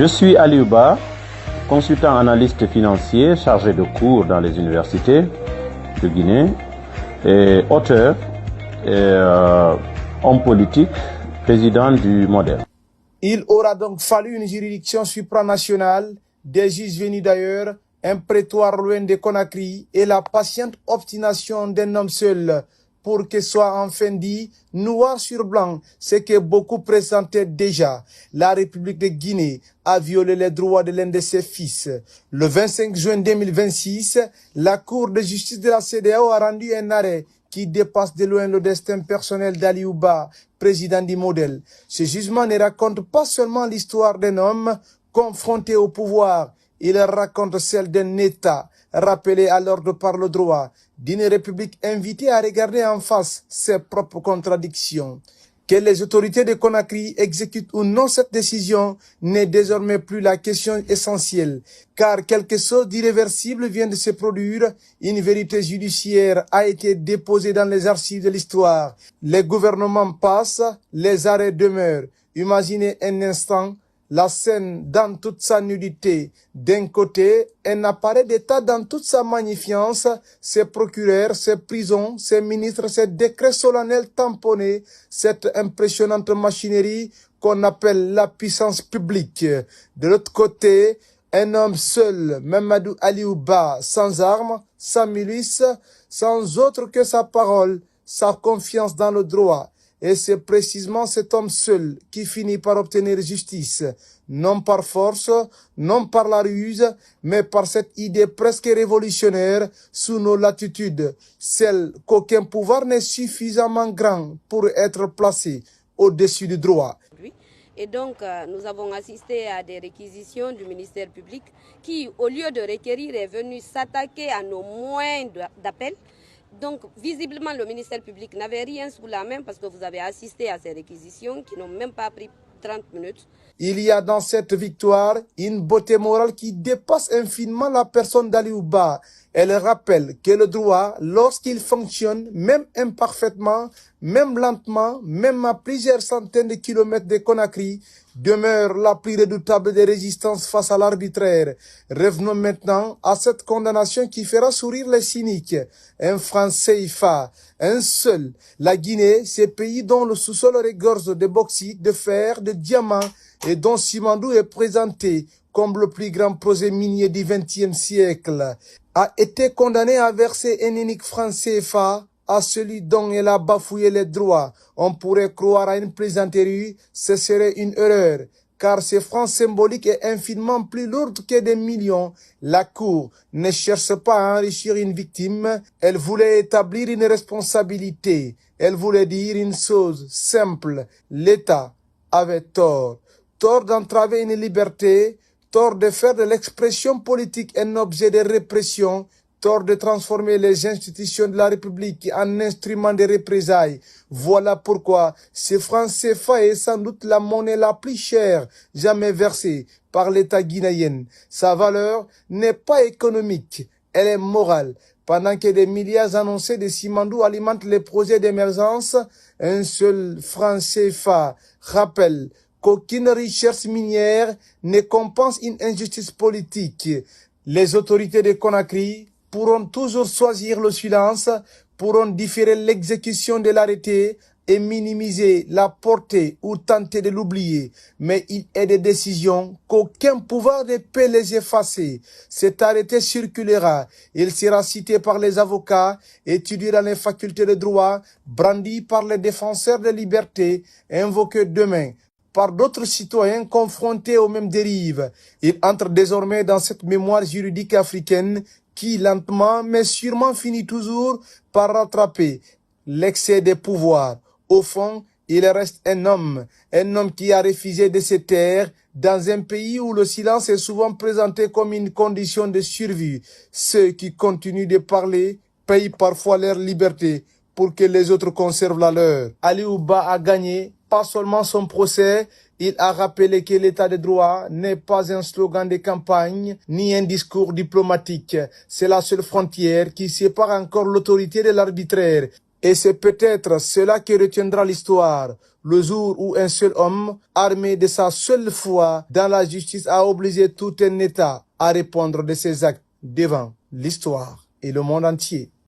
Je suis Aliouba, consultant analyste financier chargé de cours dans les universités de Guinée et auteur et homme politique, président du Modèle. Il aura donc fallu une juridiction supranationale, des juges venus d'ailleurs, un prétoire loin de Conakry et la patiente obstination d'un homme seul pour que soit enfin dit, noir sur blanc, ce que beaucoup pressentaient déjà. La République de Guinée a violé les droits de l'un de ses fils. Le 25 juin 2026, la Cour de justice de la CEDEAO a rendu un arrêt qui dépasse de loin le destin personnel d'Aliouba, président du Modèle. Ce jugement ne raconte pas seulement l'histoire d'un homme confronté au pouvoir, il raconte celle d'un État rappelé à l'ordre par le droit, d'une république invitée à regarder en face ses propres contradictions. Que les autorités de Conakry exécutent ou non cette décision n'est désormais plus la question essentielle, car quelque chose d'irréversible vient de se produire, une vérité judiciaire a été déposée dans les archives de l'histoire. Les gouvernements passent, les arrêts demeurent. Imaginez un instant la scène dans toute sa nudité. D'un côté, un appareil d'État dans toute sa magnifience, ses procureurs, ses prisons, ses ministres, ses décrets solennels tamponnés, cette impressionnante machinerie qu'on appelle la puissance publique. De l'autre côté, un homme seul, Mamadou Aliouba, sans armes, sans milice, sans autre que sa parole, sa confiance dans le droit. Et c'est précisément cet homme seul qui finit par obtenir justice, non par force, non par la ruse, mais par cette idée presque révolutionnaire sous nos latitudes, celle qu'aucun pouvoir n'est suffisamment grand pour être placé au-dessus du droit. Et donc, nous avons assisté à des réquisitions du ministère public qui, au lieu de requérir, est venu s'attaquer à nos moyens d'appel. Donc, visiblement, le ministère public n'avait rien sous la main parce que vous avez assisté à ces réquisitions qui n'ont même pas pris 30 minutes. Il y a dans cette victoire une beauté morale qui dépasse infiniment la personne d'Aliouba. Elle rappelle que le droit, lorsqu'il fonctionne, même imparfaitement, même lentement, même à plusieurs centaines de kilomètres de Conakry, demeure la plus redoutable des résistances face à l'arbitraire. Revenons maintenant à cette condamnation qui fera sourire les cyniques. Un franc CFA, un seul. La Guinée, ce pays dont le sous-sol regorge de bauxite, de fer, de diamants et dont Simandou est présenté comme le plus grand projet minier du XXe siècle, a été condamné à verser un unique franc CFA à celui dont elle a bafoué les droits. On pourrait croire à une plaisanterie, ce serait une erreur, car ce franc symbolique est infiniment plus lourd que des millions. La Cour ne cherche pas à enrichir une victime, elle voulait établir une responsabilité. Elle voulait dire une chose simple, l'État avait tort. Tort d'entraver une liberté, tort de faire de l'expression politique un objet de répression, tort de transformer les institutions de la République en instruments de représailles. Voilà pourquoi ce franc CFA est sans doute la monnaie la plus chère jamais versée par l'État guinéen. Sa valeur n'est pas économique, elle est morale. Pendant que des milliards annoncés de Simandou alimentent les projets d'émergence, un seul franc CFA rappelle qu'aucune richesse minière ne compense une injustice politique. Les autorités de Conakry pourront toujours choisir le silence, pourront différer l'exécution de l'arrêté et minimiser la portée ou tenter de l'oublier. Mais il est des décisions qu'aucun pouvoir ne peut les effacer. Cet arrêté circulera. Il sera cité par les avocats, étudié dans les facultés de droit, brandi par les défenseurs de liberté, invoqué demain par d'autres citoyens confrontés aux mêmes dérives. Il entre désormais dans cette mémoire juridique africaine qui, lentement mais sûrement, finit toujours par rattraper l'excès des pouvoirs. Au fond, il reste un homme qui a refusé de se taire dans un pays où le silence est souvent présenté comme une condition de survie. Ceux qui continuent de parler payent parfois leur liberté pour que les autres conservent la leur. Aliouba a gagné pas seulement son procès, il a rappelé que l'état de droit n'est pas un slogan de campagne ni un discours diplomatique. C'est la seule frontière qui sépare encore l'autorité de l'arbitraire. Et c'est peut-être cela qui retiendra l'histoire, le jour où un seul homme, armé de sa seule foi dans la justice, a obligé tout un État à répondre de ses actes devant l'histoire et le monde entier.